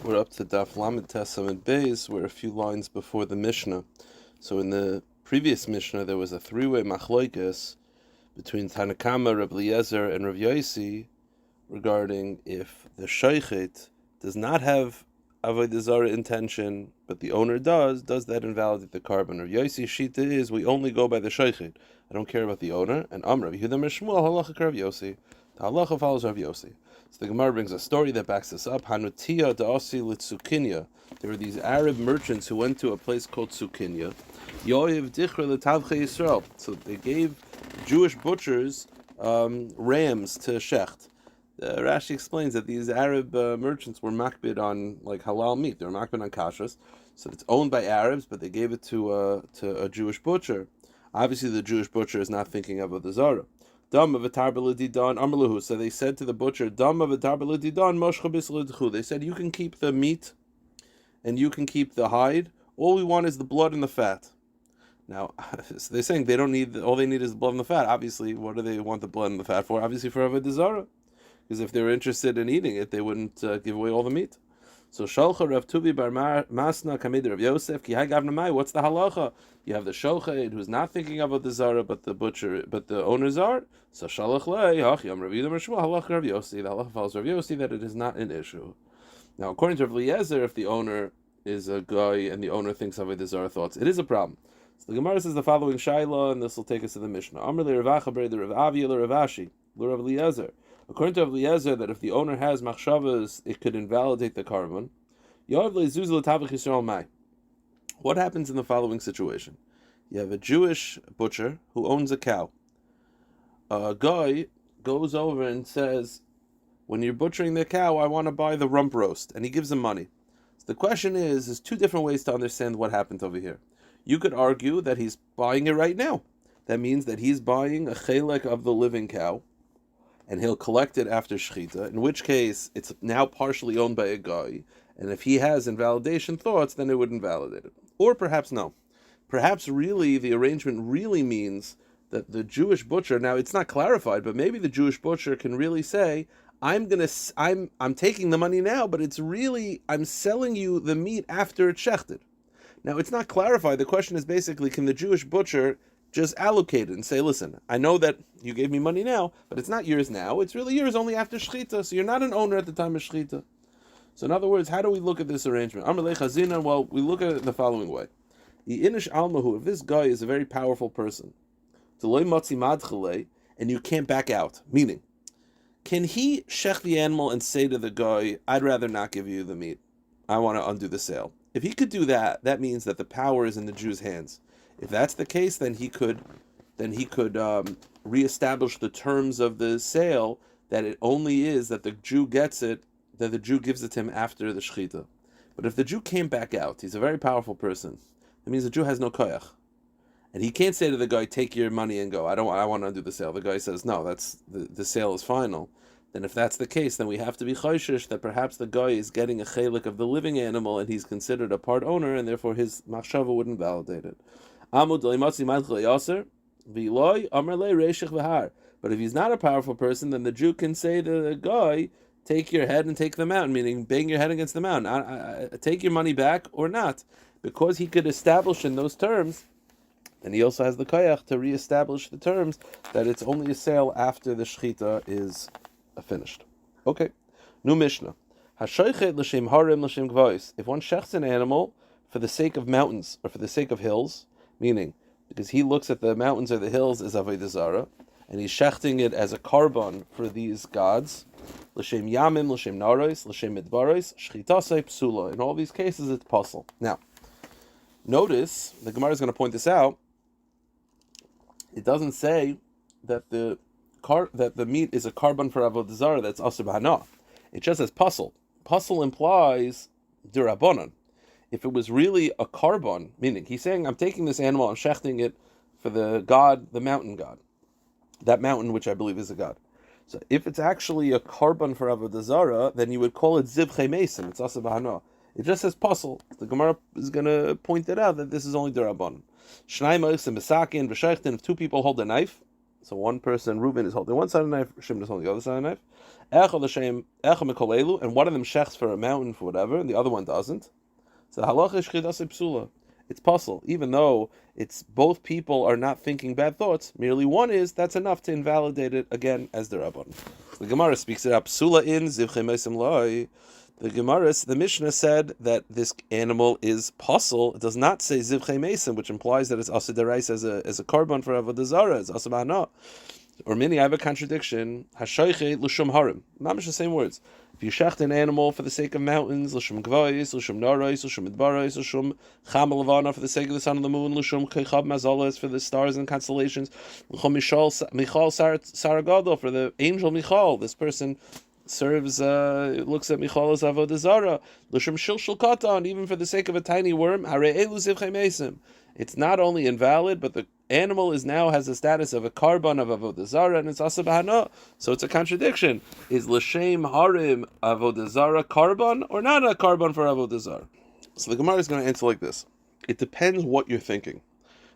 We're up to Daf Lamed Testament Beis. We're a few lines before the Mishnah. So in the previous Mishnah, there was a three-way machloikes between Tanakama, Rabbi Eliezer, and Rav Yosi regarding if the shaychet does not have avodah zarah intention, but the owner does that invalidate the carbon? Rav Yosi's shita is we only go by the shaychet. I don't care about the owner. And Rav Yehuda Mishmuel halacha Rav Yosi. The halacha follows Rav Yosi. So the Gemara brings a story that backs this up. Hanutia da'asi l'tzukinya. There were these Arab merchants who went to a place called Tzukinya. Yoiv dichra l'tavche Yisrael. So they gave Jewish butchers rams to shecht. Rashi explains that these Arab merchants were makbid on like halal meat. They were makbid on kashrus. So it's owned by Arabs, but they gave it to a Jewish butcher. Obviously, the Jewish butcher is not thinking of the Zara. Dam of Amarluhu. So they said to the butcher, Dam of They said, you can keep the meat and you can keep the hide. All we want is the blood and the fat. Now, so they're saying they don't need, all they need is the blood and the fat. Obviously, what do they want the blood and the fat for? Obviously for avodah zarah. Because if they were interested in eating it, they wouldn't give away all the meat. So Shalcha Rav Tuvi Bar Masna Kamid Rav Yosef Ki Hagavnamai. What's the halacha? You have the shochet who's not thinking about the zara, but the butcher, but the owner's are. So Shalach Lei Hachyam Rav Yehuda Mishmuel Halacha Rav Yosi. The halacha follows Rav Yosi that it is not an issue. Now, according to Rav Eliezer, if the owner is a guy and the owner thinks of the zara thoughts, it is a problem. So the Gemara says the following shaila, and this will take us to the Mishnah. Amr le Rav Acha the Rav Avi le Rav Ashi le Rav Eliezer. According to Rav Eliezer, that if the owner has machshavas, it could invalidate the carbon. What happens in the following situation? You have a Jewish butcher who owns a cow. A guy goes over and says, when you're butchering the cow, I want to buy the rump roast, and he gives him money. So the question is, there's two different ways to understand what happened over here. You could argue that he's buying it right now. That means that he's buying a chelek of the living cow, and he'll collect it after shechita, in which case it's now partially owned by a guy, and if he has invalidation thoughts, then it would invalidate it. Or perhaps no. Perhaps really the arrangement really means that the Jewish butcher, now it's not clarified, but maybe the Jewish butcher can really say, I'm taking the money now, but it's really, I'm selling you the meat after it's shechted. Now it's not clarified. The question is basically, can the Jewish butcher just allocate it and say, listen, I know that you gave me money now, but it's not yours now. It's really yours only after shechita. So you're not an owner at the time of shechita. So in other words, how do we look at this arrangement? Well, we look at it the following way. If this guy is a very powerful person, and you can't back out, meaning, can he shech the animal and say to the guy, I'd rather not give you the meat. I want to undo the sale. If he could do that, that means that the power is in the Jew's hands. If that's the case, then he could reestablish the terms of the sale, that it only is that the Jew gets it, that the Jew gives it to him after the shechita. But if the Jew came back out, he's a very powerful person. That means the Jew has no koyach, and he can't say to the guy, "Take your money and go." I want to undo the sale. The guy says, "No, that's the sale is final." Then, if that's the case, then we have to be chayshish that perhaps the guy is getting a chelik of the living animal, and he's considered a part owner, and therefore his machshava wouldn't validate it. But if he's not a powerful person, then the Jew can say to the guy, take your head and take the mountain, meaning bang your head against the mountain. Take your money back or not. Because he could establish in those terms, and he also has the koyach to reestablish the terms, that it's only a sale after the shechita is finished. Okay, new Mishnah. If one shechts an animal for the sake of mountains or for the sake of hills, meaning because he looks at the mountains or the hills as avodah zarah, and he's shechting it as a carbon for these gods, l'shem yamim, l'shem naros, l'shem midbaros, shchitasei psula. In all these cases, it's puzzle. Now, notice the Gemara is going to point this out. It doesn't say that the meat is a carbon for avodah zarah that's asur b'hana. It just says puzzle. Puzzle implies dirabonon. If it was really a carbon, meaning he's saying, I'm taking this animal, I'm shechting it for the god, the mountain god. That mountain, which I believe is a god. So if it's actually a carbon for avodah zarah, then you would call it zivchei mesim. It's asur b'hana. It just says puzzle. The Gemara is going to point it out that this is only derabanan. Shnai ma'osim b'sakin v'sheichten. If two people hold a knife, So one person, Reuben, is holding one side of the knife, Shimon is holding the other side of the knife. And one of them shechs for a mountain for whatever, and the other one doesn't. So halacha is shchidas psula. It's puzzle. Even though it's both people are not thinking bad thoughts, merely one is, that's enough to invalidate it again as the Rabban. The Gemara speaks it up. Psula in zivchei meisim loy. The Mishnah said that this animal is puzzle. It does not say zivchei meisim, which implies that it's asa derais as a korban for avodah zara. It's asa b'hana. Or many, I have a contradiction. Hashoiche l'shum harim. Mamish the same words. If you shecht an animal for the sake of mountains, l'shum gvois, l'shum narais, l'shum midbarais, l'shum cham levana for the sake of the sun and the moon, l'shum keichab mazalas for the stars and constellations, l'chum michal saragadol for the angel Michal. This person serves, looks at Michal as avodah zara. L'shum shilshul katan, even for the sake of a tiny worm. Harei elu zivchei meisim. It's not only invalid, but the animal has the status of a korban of avodah zara, and it's asa b'hana. So it's a contradiction. Is l'shem harim avodah zara korban or not a korban for avodah zara? So the Gemara is going to answer like this. It depends what you're thinking.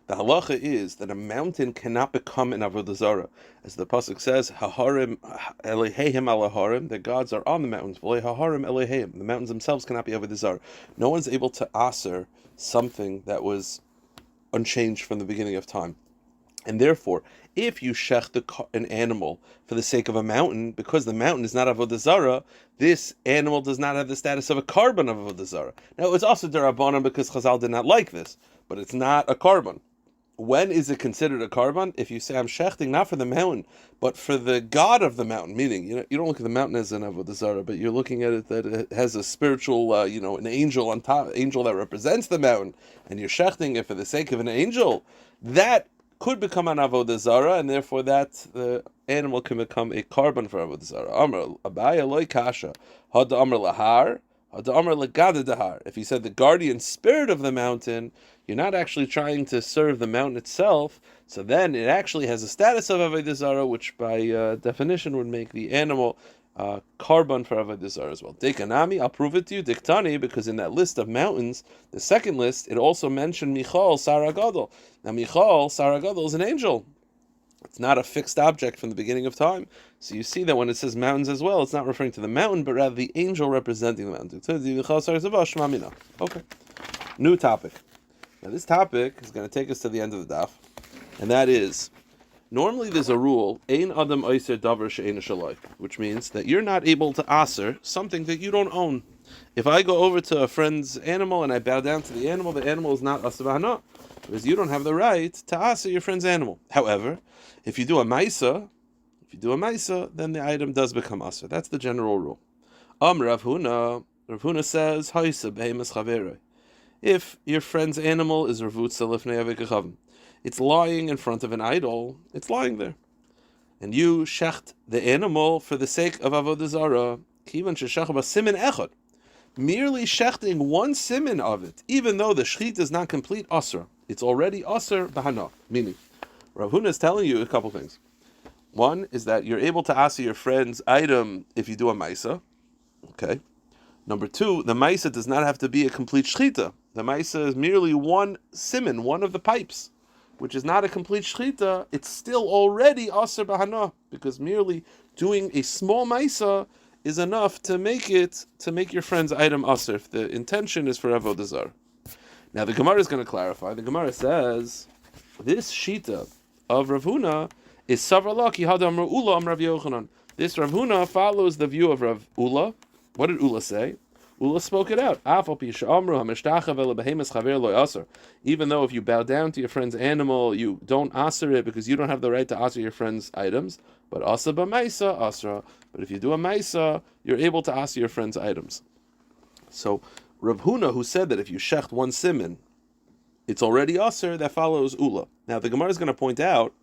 The halacha is that a mountain cannot become an avodah zara, as the pasuk says, "Haharim eleheim alaharim." The gods are on the mountains. Haharim eleheim. The mountains themselves cannot be avodah zara. No one's able to aser something that was unchanged from the beginning of time. And therefore, if you shecht an animal for the sake of a mountain, because the mountain is not avodah zara, this animal does not have the status of a korban of avodah zara. Now, it's also derabanan because Chazal did not like this, but it's not a korban. When is it considered a korban? If you say, I'm shechting not for the mountain, but for the god of the mountain, meaning, you don't look at the mountain as an avodah zara, but you're looking at it that it has a spiritual, an angel on top, angel that represents the mountain, and you're shechting it for the sake of an angel, that could become an avodah zara, and therefore the animal can become a korban for avodah zara. Amar Abaya loy kasha, had amar lahar, had amar legada dahar. If he said the guardian spirit of the mountain, you're not actually trying to serve the mountain itself, so then it actually has a status of avodah zara, which by definition would make the animal korban for avodah zara as well. Dekanami, I'll prove it to you. Diktani, because in that list of mountains, the second list, it also mentioned Michal Saragadol. Now Michal Saragadol is an angel. It's not a fixed object from the beginning of time. So you see that when it says mountains as well, it's not referring to the mountain, but rather the angel representing the mountain. Okay. New topic. Now this topic is going to take us to the end of the daf, and that is, normally there's a rule, Ein Adam Oiser Davar She'ein Shaloi, which means that you're not able to aser something that you don't own. If I go over to a friend's animal and I bow down to the animal is not asavana, because you don't have the right to aser your friend's animal. However, if you do a maisa, then the item does become aser. That's the general rule. Rav Huna says, Haisa behemas chaveroi. If your friend's animal is revutza lifnei avei, it's lying in front of an idol, it's lying there, and you shecht the animal for the sake of avodah zara, kivan sheshach b'simin echad, merely shechting one simin of it, even though the shechit is not complete asra, it's already asr b'hana. Meaning, Rav Huna is telling you a couple things. One is that you're able to asr your friend's item if you do a maisa. Okay. Number two, the maisa does not have to be a complete shechita. The maisa is merely one simin, one of the pipes, which is not a complete shechita. It's still already aser b'hana, because merely doing a small maisa is enough to make your friend's item aser if the intention is for avodah zara. Now the Gemara is going to clarify. The Gemara says this shita of Rav Huna is savralaki hadam Ula Rav Yochanan. This Rav Huna follows the view of Rav Ula. What did Ula say? Ula spoke it out. Even though if you bow down to your friend's animal, you don't aser it because you don't have the right to aser your friend's items. But asa b'maisa asra. But if you do a maisa, you're able to aser your friend's items. So Rav Huna, who said that if you shecht one simin, it's already aser, that follows Ula. Now the Gemara is going to point out,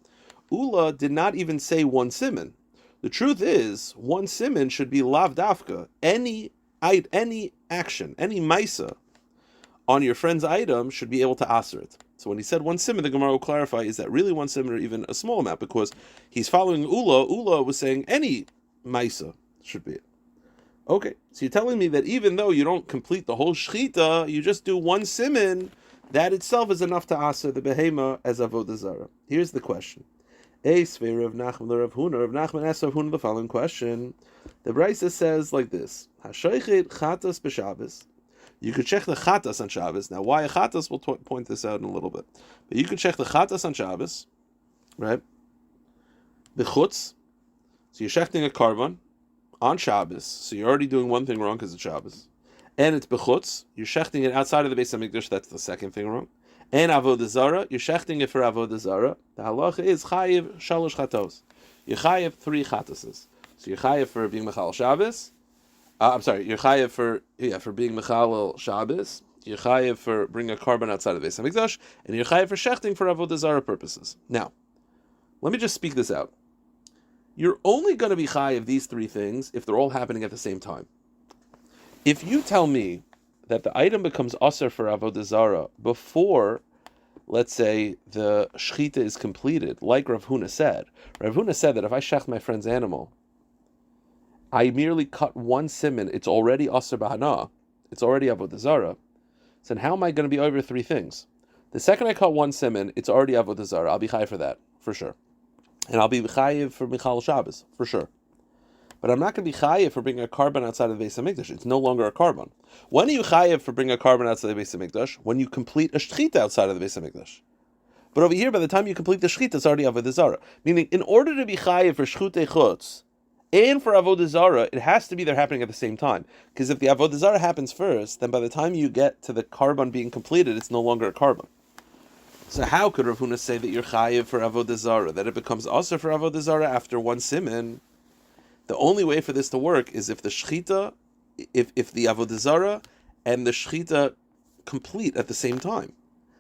Ula did not even say one simin. The truth is, one simin should be lav dafka. Any action, any maisa on your friend's item should be able to aser it. So when he said one simin, the Gemara will clarify, is that really one simin or even a small amount? Because he's following Ula. Ula was saying any maisa should be it. Okay, so you're telling me that even though you don't complete the whole shechita, you just do one simin, that itself is enough to aser the behema as avodah zara. Here's the question. A Svei Rav Nachman Rav Huna. Rav Nachman asked Rav Huna the following question. The Brisa says like this: Hashoichet chatas b'Shabbos. You could check the chatas on Shabbos. Now, why a chatas? We'll point this out in a little bit. But you could check the chatas on Shabbos, right? B'chutz. So you're shechting a carbon on Shabbos. So you're already doing one thing wrong because it's Shabbos. And it's b'chutz. You're shechting it outside of the Beis HaMikdash. That's the second thing wrong. And avodah zara. You're shechting it for avodah zara. The halacha is chayiv shalosh chatos. You're chayiv 3 chatases. So you're chayiv for being mechal Shabbos. You're chayiv for being mechalel Shabbos. You're chayiv for bringing a carbon outside of the Beis HaMikdash, and you're chayiv for shechting for avodah zara purposes. Now, let me just speak this out. You're only going to be chayiv these 3 things if they're all happening at the same time. If you tell me that the item becomes aser for avodah zara before, let's say, the shechita is completed, like Rav Huna said. Rav Huna said that if I shech my friend's animal, I merely cut one siman, it's already aser b'hana, it's already avodah zara. So how am I going to be over 3 things? The second I cut one siman, it's already avodah zara. I'll be chayiv for that, for sure. And I'll be chayiv for Michal Shabbos, for sure. But I'm not going to be chayiv for bringing a carbon outside of the Beis HaMikdash. It's no longer a carbon. When are you chayiv for bringing a carbon outside of the Beis HaMikdash? When you complete a shechita outside of the Beis HaMikdash. But over here, by the time you complete the shechita, it's already avodah zara. Meaning, in order to be chayiv for shchutei chutz, and for avodah zara, it has to be they're happening at the same time. Because if the avodah zara happens first, then by the time you get to the carbon being completed, it's no longer a carbon. So how could Rav Huna say that you're chayiv for avodah zara, that it becomes aser for avodah zara after one siman? The only way for this to work is if the shechita, if the avodah zara and the shechita complete at the same time.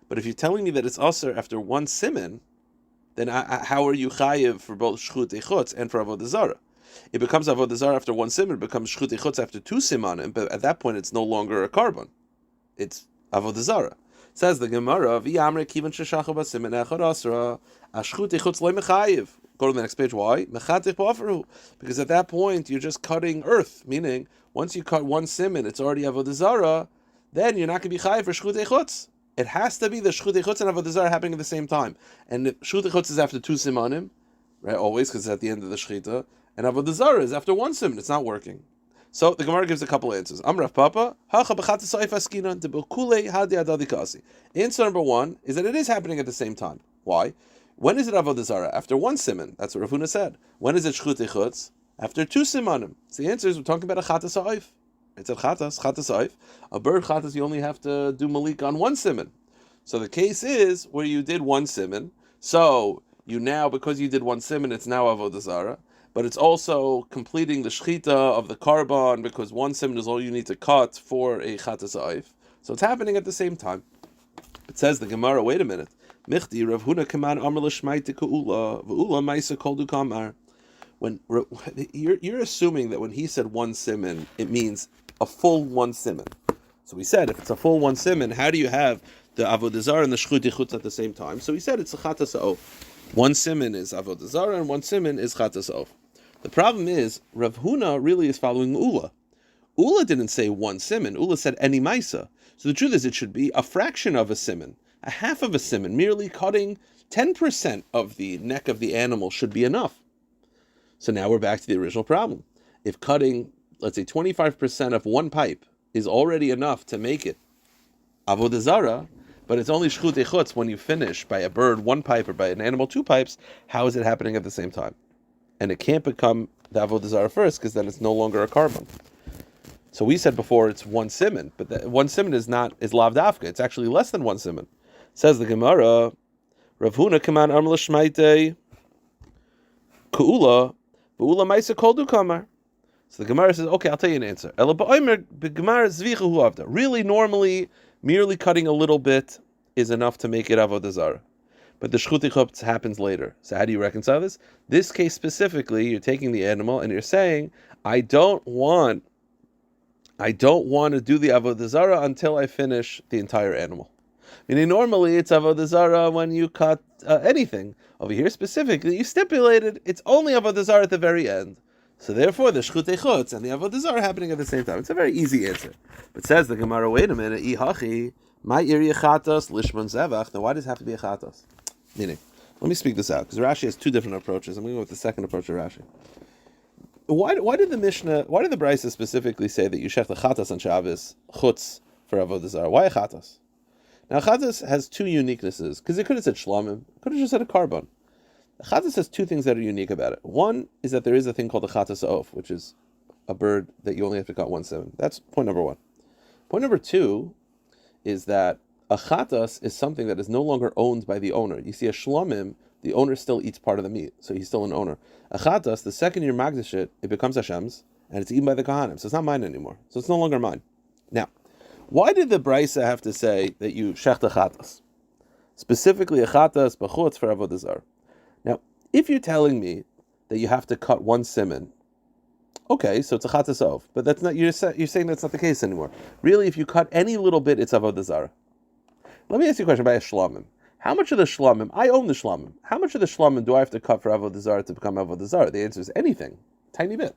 But if you're telling me that it's aser after one siman, then how are you chayiv for both shchutei chutz and for avodah zara? It becomes avodah zara after one siman, it becomes shchutei chutz after 2 simanim, but at that point it's no longer a carbon. It's avodah zara. Says the Gemara, V'yamre kivan sheshacha b'siman echad asra, ashchutei chutz loy mechayiv. Go to the next page. Why? Mechatich b'afaru. Because at that point you're just cutting earth. Meaning, once you cut one siman, it's already avodah zara. Then you're not going to be chayiv for shchutei chutz. It has to be the shchutei chutz and avodah zara happening at the same time. And the shchutei chutz is after 2 simanim, right? Always, because it's at the end of the shechita. And avodah zara is after 1 siman. It's not working. So the Gemara gives a couple answers. Amrav Papa, hacha b'chatas ha'if askina debukule hadi adadi kasi. Answer number 1 is that it is happening at the same time. Why? When is it avodah zara? After 1 siman. That's what Rav Huna said. When is it shchutei chutz? After 2 simanim. So the answer is we're talking about a chatas ha'if. It's a chatas ha'if. A bird chatas, you only have to do malik on 1 siman. So the case is where you did 1 siman. So you now, because you did 1 siman, it's now avodah zara. But it's also completing the shechita of the carbon because 1 siman is all you need to cut for a chatas ha'if. So it's happening at the same time. It says the Gemara, wait a minute. Michti Rav Huna kaman amar l'shmaite ka'ula v'ula ma'isa kol du kamar. When you're assuming that when he said 1 siman, it means a full 1 siman. So we said if it's a full 1 siman, how do you have the avodah zara and the shchutei chutz at the same time? So he said it's a chatas ha'of. 1 siman is avodah zara and 1 siman is chatas ha'of. The problem is Rav Huna really is following Ula. Ula didn't say 1 siman. Ula said any maisa. So the truth is it should be a fraction of a siman. A half of a siman, merely cutting 10% of the neck of the animal should be enough. So now we're back to the original problem. If cutting, let's say 25% of 1 pipe is already enough to make it avodah zara, but it's only shchutei chutz when you finish by a bird 1 pipe or by an animal 2 pipes, how is it happening at the same time? And it can't become the avodah zara first because then it's no longer a carbon. So we said before it's 1 siman, but 1 siman is lav dafka. It's actually less than 1 siman. Says the Gemara, Rav Huna kaman amar l'shmaite ka'ula v'ula ma'isa kol du kamar. So the Gemara says, okay, I'll tell you an answer. Really, normally, merely cutting a little bit is enough to make it avodah zara. But the shchutei chutz happens later. So how do you reconcile this? This case specifically, you're taking the animal and you're saying, I don't want to do the avodah zara until I finish the entire animal. Meaning normally it's avodah zara when you cut anything. Over here specifically, you stipulated it's only avodah zara at the very end. So therefore, the shchutei chutz and the avodah zara are happening at the same time. It's a very easy answer. But says the Gemara, wait a minute, ihachi, my iri chatas lishman zevach. Now why does it have to be a chatas? Meaning, Let me speak this out, because Rashi has two different approaches. I'm going to go with the second approach of Rashi. Why did the Brisa specifically say that you shech the chatas on Shabbos chutz for avodah zarah? Why a chatas? Now chatas has two uniquenesses, because it could have said shlamim, could have just said a carbon. The chatas has two things that are unique about it. One is that there is a thing called the chatas of, which is a bird that you only have to cut 1/7. That's point number one. Point number two is that a chatas is something that is no longer owned by the owner. You see, a shlamim, the owner still eats part of the meat, so he's still an owner. A chatas, the second you're magdish it becomes Hashem's, and it's eaten by the Kohanim, so it's not mine anymore. So it's no longer mine. Now, why did the Brisa have to say that you shech the chatas? Specifically, a chatas b'chutz for avodah zarah. Now, if you're telling me that you have to cut 1 siman, okay, so it's a chatas of, but that's not. You're saying that's not the case anymore. Really, if you cut any little bit, it's avodah zarah. Let me ask you a question about a shlamim. How much of the shlamim, I own the shlamim, how much of the shlamim do I have to cut for avodah zarah to become avodah zarah? The answer is anything, tiny bit.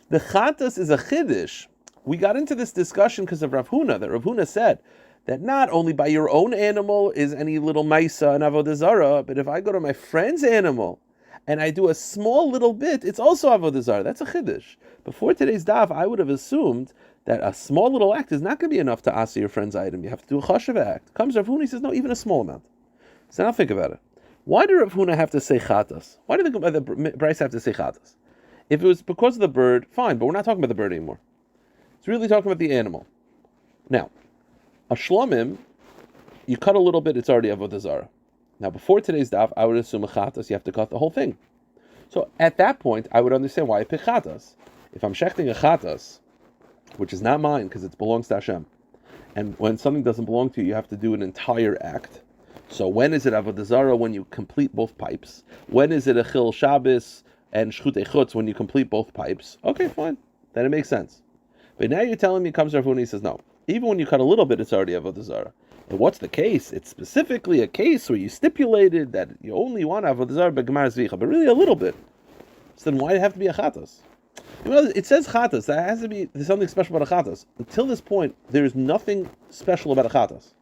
The chatas is a chiddush. We got into this discussion because of Rav Huna, that Rav Huna said that not only by your own animal is any little maisa and avodah zarah, but if I go to my friend's animal and I do a small little bit, it's also avodah zarah. That's a chiddush. Before today's daf, I would have assumed that a small little act is not going to be enough to asa your friend's item. You have to do a chashav act. Comes Rav Huna, he says, no, even a small amount. So now think about it. Why did Rav Huna have to say chatas? Why did the Brisa have to say chatas? If it was because of the bird, fine, but we're not talking about the bird anymore. It's really talking about the animal. Now, a shlamim, you cut a little bit, it's already avodah zarah. Now, before today's daf, I would assume a chatas, you have to cut the whole thing. So at that point, I would understand why I pick chatas. If I'm shechting a chatas, which is not mine because it belongs to Hashem, and when something doesn't belong to you, you have to do an entire act. So when is it avodah zarah? When you complete both pipes. When is it a chil Shabbos and shchutei chutz? When you complete both pipes. Okay, fine. Then it makes sense. But now you're telling me, comes Rav Huna, he says, no. Even when you cut a little bit, it's already avodah zarah. And what's the case? It's specifically a case where you stipulated that you only want avodah zarah b'gemar zvicha, but really a little bit. So then why did it have to be a chatas? It says chatas. That has to be, there's something special about a chatas. Until this point, there's nothing special about a chatas.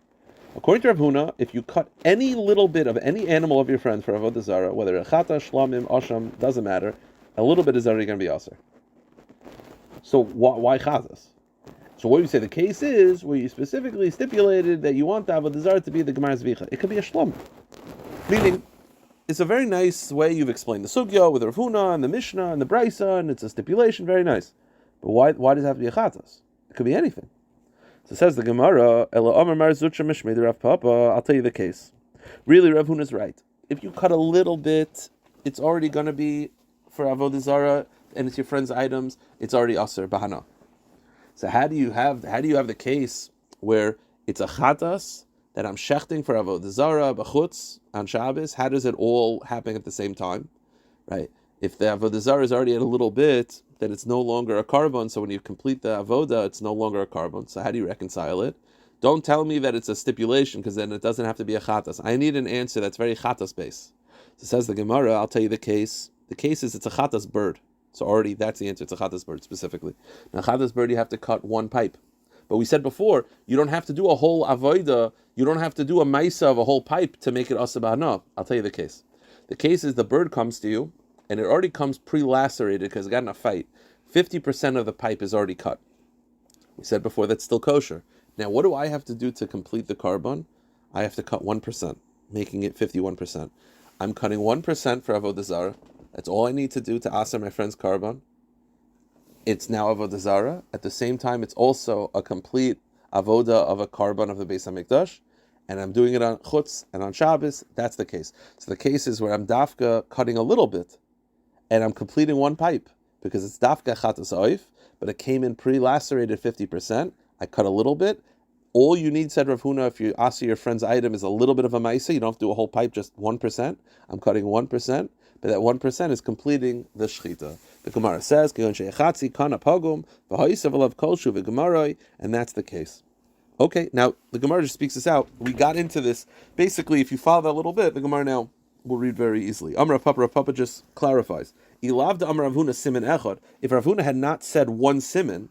According to Rav Huna, if you cut any little bit of any animal of your friends for avodah zarah, whether a chatas, shlamim, asham, doesn't matter, a little bit is already going to be aser. So why chatas? So what you say the case is where you specifically stipulated that you want the avodah zarah to be the gemar zvicha. It could be a shlam. Meaning, it's a very nice way you've explained the sugya with Rav Huna and the Mishnah and the Brisa, and it's a stipulation, very nice. But why does it have to be a chatas? It could be anything. So it says the Gemara, Ela Amar Mar Zutra Mishmei the Rav Papa. I'll tell you the case. Really, Rav Huna's right. If you cut a little bit, it's already going to be for avodah zarah, and it's your friend's items. It's already aser bahana. So how do you have the case where it's a chatas that I'm shechting for avodah zarah b'chutz on Shabbos? How does it all happen at the same time, right? If the avodah zarah is already at a little bit, then it's no longer a carbon. So when you complete the avodah, it's no longer a carbon. So how do you reconcile it? Don't tell me that it's a stipulation, because then it doesn't have to be a chatas. I need an answer that's very chatas based. So says the Gemara, I'll tell you the case. The case is it's a chatas bird. So already that's the answer. It's a chatas bird specifically. Now chatas bird, you have to cut one pipe. But we said before, you don't have to do a whole avodah. You don't have to do a maisa of a whole pipe to make it asabah. No, I'll tell you the case. The case is the bird comes to you, and it already comes pre-lacerated because it got in a fight. 50% of the pipe is already cut. We said before that's still kosher. Now, what do I have to do to complete the carbon? I have to cut 1%, making it 51%. I'm cutting 1% for avodah zarah. That's all I need to do to aser my friend's carbon. It's now avodah zarah. At the same time, it's also a complete avodah of a carbon of the Beis HaMikdash, and I'm doing it on chutz and on Shabbos. That's the case. So the case is where I'm dafka cutting a little bit, and I'm completing one pipe, because it's dafka chatas oif, but it came in pre-lacerated 50%. I cut a little bit. All you need, said Rav Huna, if you ask your friend's item is a little bit of a maisa, you don't have to do a whole pipe, just 1%. I'm cutting 1%, but that 1% is completing the shechita. The Gemara says, and that's the case. Okay, now the Gemara just speaks this out. We got into this. Basically, if you follow that a little bit, the Gemara now will read very easily. Rav Papa just clarifies. If Rav Huna had not said one siman,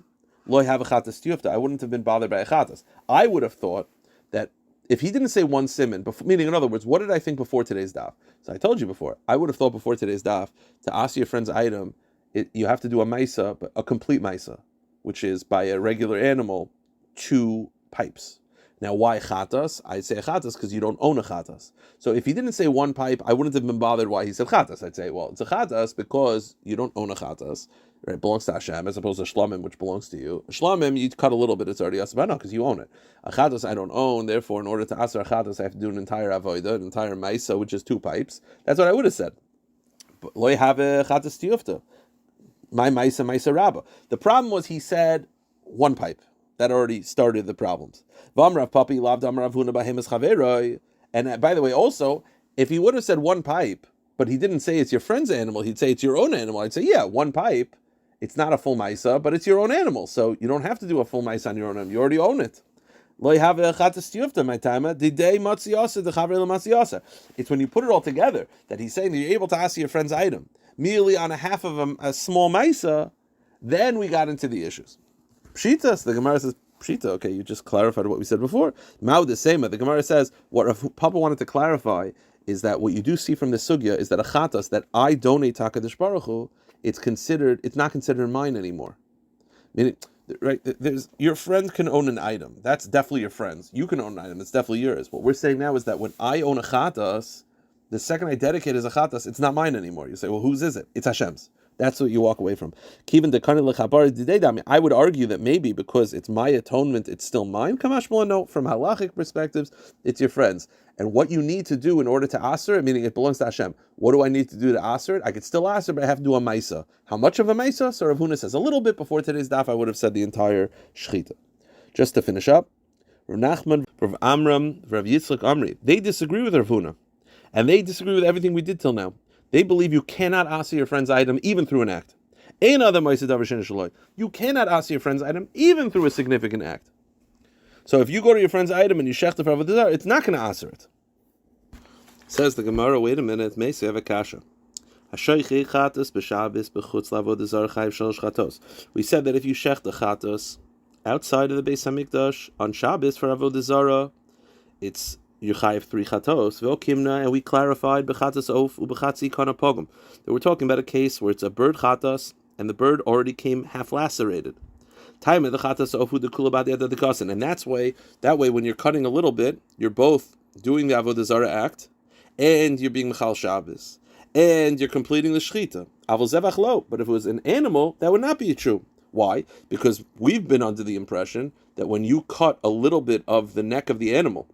I wouldn't have been bothered by a chatas. I would have thought that if he didn't say one siman, meaning in other words, what did I think before today's daf? So I told you before, I would have thought before today's daf, to ask your friend's item, you have to do a maisa, but a complete maisa, which is by a regular animal, 2 pipes. Now, why chatas? I'd say chatas because you don't own a chatas. So if he didn't say 1 pipe, I wouldn't have been bothered why he said chatas. I'd say, well, it's a chatas because you don't own a chatas. Right? It belongs to Hashem as opposed to shlamim, which belongs to you. Shlamim, you cut a little bit, it's already asabano because you own it. A chatas I don't own, therefore, in order to aser a chatas, I have to do an entire avodah, an entire maisa, which is 2 pipes. That's what I would have said. But lo have a chatas tiyufta. My maisa rabba. The problem was he said 1 pipe. That already started the problems. And by the way, also, if he would have said 1 pipe, but he didn't say it's your friend's animal, he'd say it's your own animal. I'd say, yeah, 1 pipe, it's not a full maisa, but it's your own animal. So you don't have to do a full maisa on your own animal. You already own it. It's when you put it all together that he's saying that you're able to ask your friend's item. Merely on a half of a small maisa, then we got into the issues. Pshitas, the Gemara says, Pshita, okay, you just clarified what we said before. Mao the Sema, the Gemara says, what Papa wanted to clarify is that what you do see from the sugya is that a chatas that I donate to HaKadosh Baruch Hu, it's not considered mine anymore. Meaning, right, your friend can own an item. That's definitely your friend's. You can own an item. It's definitely yours. What we're saying now is that when I own a chatas, the second I dedicate as a chatas, it's not mine anymore. You say, well, whose is it? It's Hashem's. That's what you walk away from. I would argue that maybe because it's my atonement, it's still mine. Kamash no, from halachic perspectives, it's your friend's. And what you need to do in order to aser it, meaning it belongs to Hashem. What do I need to do to aser it? I could still aser, but I have to do a maisa. How much of a maisa? So Rav Huna says a little bit. Before today's daf, I would have said the entire shechita. Just to finish up, Rav Nachman, Rav Amram, Rav Yitzchak Amri, they disagree with Rav Huna. And they disagree with everything we did till now. They believe you cannot ask your friend's item even through an act. You cannot ask your friend's item even through a significant act. So if you go to your friend's item and you shech the for avodah zarah, it's not going to answer it. Says the Gemara, wait a minute, may say have a kasha. We said that if you shech the chatos outside of the Beis Hamikdash on Shabbos for avodah zarah, it's you chayiv 3 chatos, and we clarified bechatas of ubechatzi kana pogum that we're talking about a case where it's a bird chatas and the bird already came half lacerated. Time the chatas of the kulabad the kasan, and that way when you're cutting a little bit, you're both doing the avodah zarah act and you're being mechal Shabbos and you're completing the shechita. Avol zevach lo, but if it was an animal, that would not be true. Why? Because we've been under the impression that when you cut a little bit of the neck of the animal,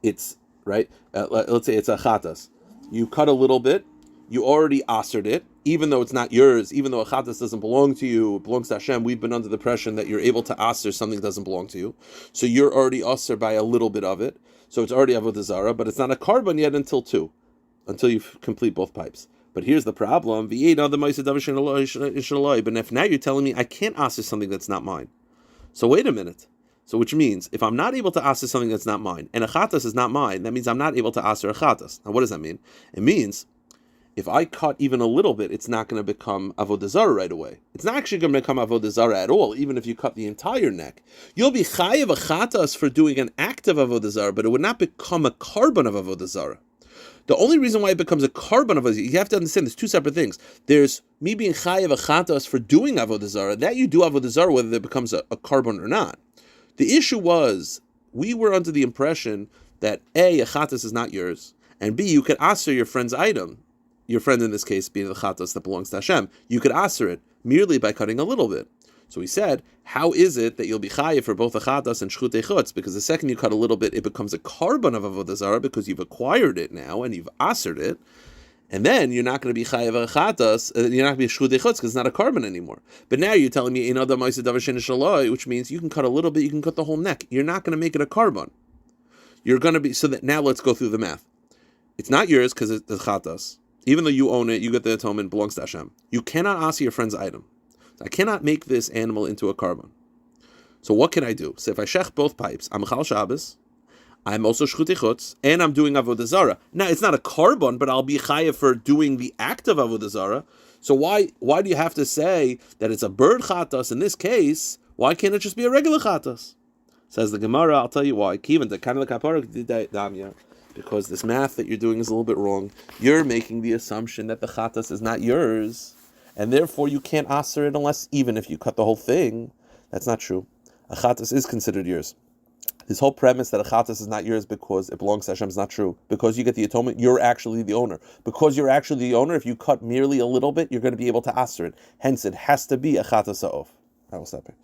it's right. Let's say it's a chatas. You cut a little bit. You already asered it, even though it's not yours. Even though a chatas doesn't belong to you, it belongs to Hashem. We've been under the impression that you're able to aser something that doesn't belong to you. So you're already aser by a little bit of it. So it's already avodah zarah, but it's not a carbon yet until you complete both pipes. But here's the problem: but if now you're telling me I can't aser something that's not mine, so wait a minute. So which means, if I'm not able to aser something that's not mine, and a chatas is not mine, that means I'm not able to aser a chatas. Now what does that mean? It means, if I cut even a little bit, it's not going to become avodah zarah right away. It's not actually going to become avodah zarah at all, even if you cut the entire neck. You'll be chayiv a chatas for doing an act of avodah zarah, but it would not become a carbon of avodah zarah. The only reason why it becomes a carbon of avodah zarah, you have to understand there's 2 separate things. There's me being chayiv a chatas for doing avodah zarah, that you do avodah zarah whether it becomes a carbon or not. The issue was, we were under the impression that A, a chatas is not yours, and B, you could aser your friend's item, your friend in this case being the chatas that belongs to Hashem, you could aser it merely by cutting a little bit. So he said, how is it that you'll be chayiv for both a chatas and shchutei chutz? Because the second you cut a little bit, it becomes a carbon of avodah zarah because you've acquired it now and you've asered it. And then you're not going to be chayiv a chatas, you're not going to be shchutei chutz because it's not a carbon anymore. But now you're telling me which means you can cut a little bit, you can cut the whole neck. You're not going to make it a carbon. You're going to be, so that now let's go through the math. It's not yours because it's the chatas. Even though you own it, you get the atonement, it belongs to Hashem. You cannot ask your friend's item. I cannot make this animal into a carbon. So what can I do? So if I shech both pipes, I'm Chal Shabbos, I'm also shchutei chutz, and I'm doing avodah zarah. Now it's not a carbon, but I'll be chayav for doing the act of avodah zarah. So why do you have to say that it's a bird chatas in this case? Why can't it just be a regular chatas? Says the Gemara, I'll tell you why. Because this math that you're doing is a little bit wrong. You're making the assumption that the chatas is not yours, and therefore you can't aser it unless, even if you cut the whole thing. That's not true. A chatas is considered yours. This whole premise that a chatas is not yours because it belongs to Hashem is not true. Because you get the atonement, you're actually the owner. Because you're actually the owner, if you cut merely a little bit, you're going to be able to aser it. Hence, it has to be a chatas ha'of. I will stop here.